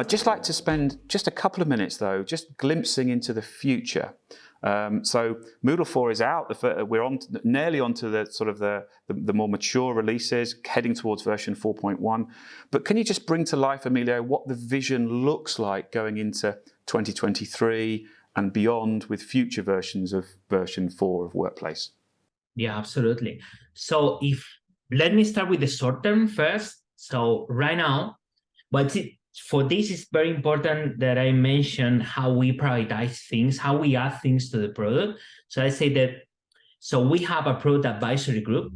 I'd just like to spend just a couple of minutes, though, just glimpsing into the future. So Moodle 4 is out. We're nearly onto the sort of the more mature releases, heading towards version 4.1. But can you just bring to life, Emilio, what the vision looks like going into 2023 and beyond with future versions of version 4 of Workplace? Yeah, absolutely. So let me start with the short term first. So right now, for this, it's very important that I mention how we prioritize things, how we add things to the product. So I say that, so we have a product advisory group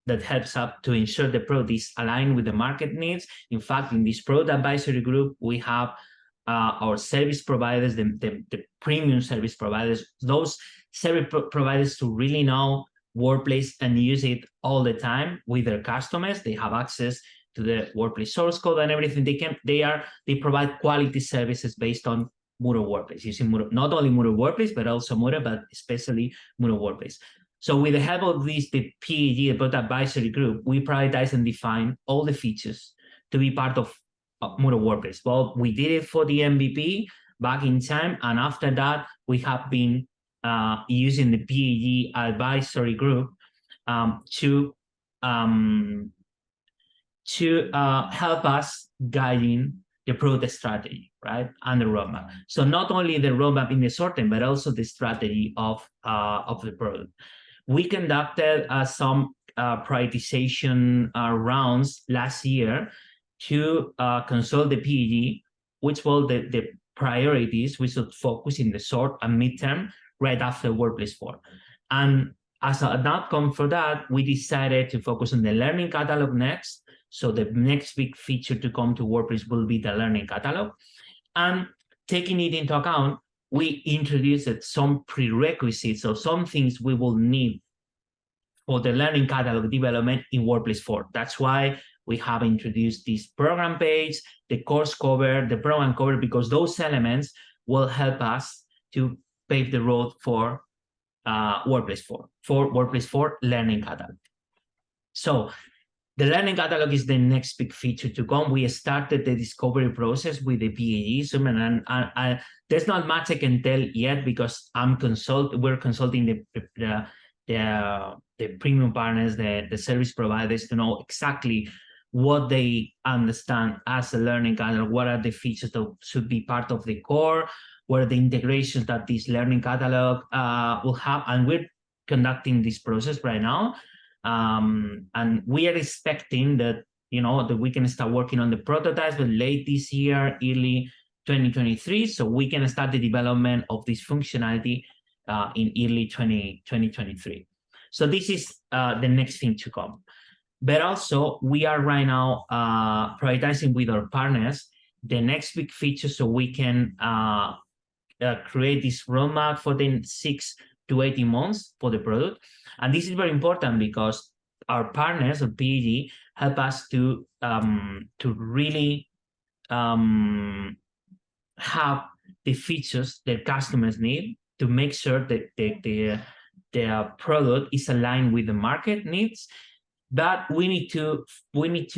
that helps us to ensure the product is aligned with the market needs. In fact, in this product advisory group, we have our service providers, the premium service providers, those service providers to really know Workplace and use it all the time with their customers. They have access to the Workplace source code and everything. They provide quality services based on Moodle Workplace, using Moodle, not only Moodle Workplace, but also Moodle, but especially Moodle Workplace. So with the help of the PAG, the Product Advisory Group, we prioritize and define all the features to be part of Moodle Workplace. Well, we did it for the MVP back in time, and after that, we have been using the PAG Advisory Group to help us guiding the product strategy, right, and the roadmap. So not only the roadmap in the short term, but also the strategy of the product. We conducted some prioritization rounds last year to consult the PAG, which were the priorities we should focus in the short and midterm right after Workplace 4. And as an outcome for that, we decided to focus on the Learning Catalog next. So the next big feature to come to Workplace will be the Learning Catalog. And taking it into account, we introduced some prerequisites, or some things we will need for the Learning Catalog development in Workplace 4. That's why we have introduced this program page, the course cover, the program cover, because those elements will help us to pave the road for Workplace 4, for Workplace 4 Learning Catalog. So the Learning Catalog is the next big feature to come. We started the discovery process with the PAG, and there's not much I can tell yet because we're consulting the premium partners, the service providers, to know exactly what they understand as a Learning Catalog, what are the features that should be part of the core, what are the integrations that this Learning Catalog will have, and we're conducting this process right now. And we are expecting that, that we can start working on the prototypes late this year, early 2023, so we can start the development of this functionality in early 2023. So this is the next thing to come. But also, we are right now prioritizing with our partners the next big feature, so we can create this roadmap for the 6 to 18 months for the product. And this is very important because our partners at PAG help us to really have the features that customers need to make sure that the product is aligned with the market needs. But we need to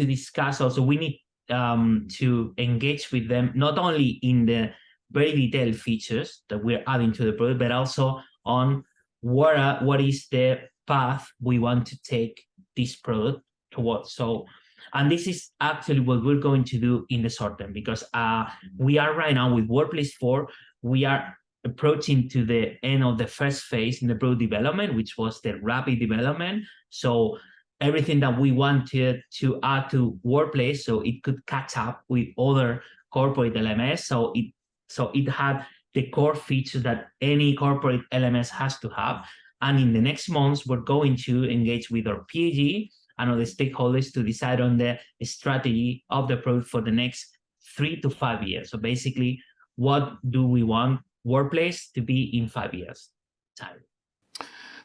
discuss also, we need to engage with them, not only in the very detailed features that we're adding to the product, but also on what is the path we want to take this product towards. So, and this is actually what we're going to do in the short term, because we are right now with Workplace 4, we are approaching to the end of the first phase in the product development, which was the rapid development. So everything that we wanted to add to Workplace, so it could catch up with other corporate LMS. So it had the core features that any corporate LMS has to have. And in the next months, we're going to engage with our PAG and other stakeholders to decide on the strategy of the product for the next 3 to 5 years. So basically, what do we want Workplace to be in 5 years' time?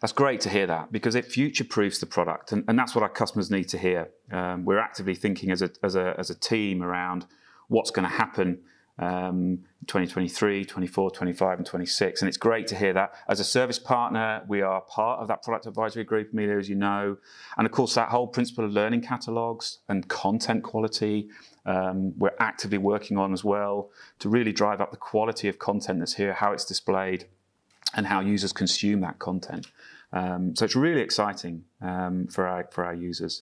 That's great to hear that, because it future-proofs the product, and that's what our customers need to hear. We're actively thinking as a team around what's going to happen 2023, 24, 25, and 26. And it's great to hear that. As a service partner, we are part of that product advisory group, Emilio, as you know. And of course, that whole principle of learning catalogs and content quality, we're actively working on as well to really drive up the quality of content that's here, how it's displayed, and how users consume that content. So it's really exciting for our users.